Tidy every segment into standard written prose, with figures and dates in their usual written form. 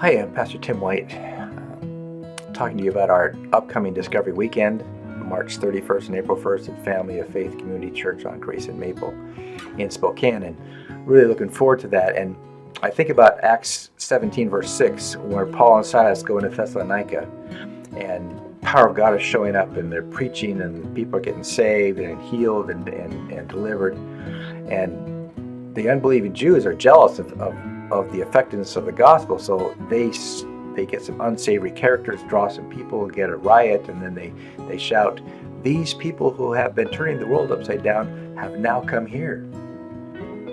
Hi, I'm Pastor Tim White, talking to you about our upcoming Discovery Weekend, March 31st and April 1st at Family of Faith Community Church on Grace and Maple in Spokane, and really looking forward to that. And I think about Acts 17, verse 6, where Paul and Silas go into Thessalonica, and power of God is showing up, and they're preaching, and people are getting saved and healed and delivered. And the unbelieving Jews are jealous of the effectiveness of the gospel, so they get some unsavory characters, draw some people, get a riot, and then they shout, "These people who have been turning the world upside down have now come here."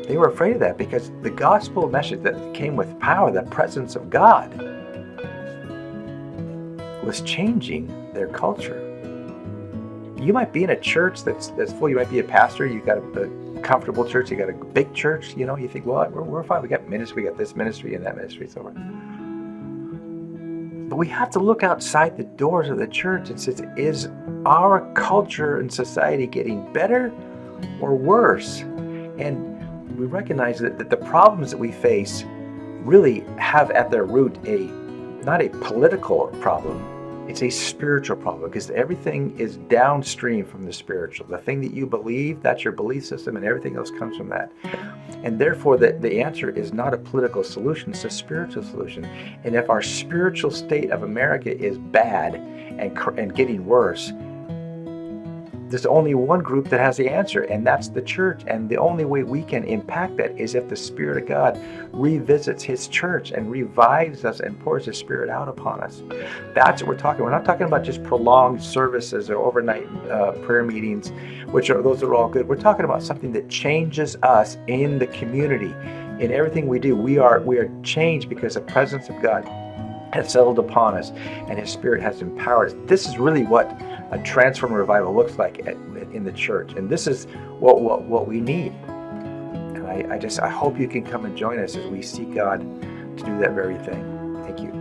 They were afraid of that because the gospel message that came with power, the presence of God, was changing their culture. You might be in a church that's full. You might be a pastor. You got a comfortable church. You got a big church. You think, well, we're fine. We got ministry. We got this ministry and that ministry, so on. But we have to look outside the doors of the church and say, is our culture and society getting better or worse? And we recognize that the problems that we face really have at their root not a political problem. It's a spiritual problem, because everything is downstream from the spiritual. The thing that you believe, that's your belief system, and everything else comes from that. And therefore, the answer is not a political solution, it's a spiritual solution. And if our spiritual state of America is bad and getting worse, there's only one group that has the answer, and that's the church. And the only way we can impact that is if the Spirit of God revisits His church and revives us and pours His Spirit out upon us. That's what we're talking about. We're not talking about just prolonged services or overnight prayer meetings, those are all good. We're talking about something that changes us in the community. In everything we do, we are changed because the presence of God has settled upon us and His Spirit has empowered us. This is really what a transformed revival looks like in the church, and this is what we need. And I hope you can come and join us as we seek God to do that very thing. Thank you.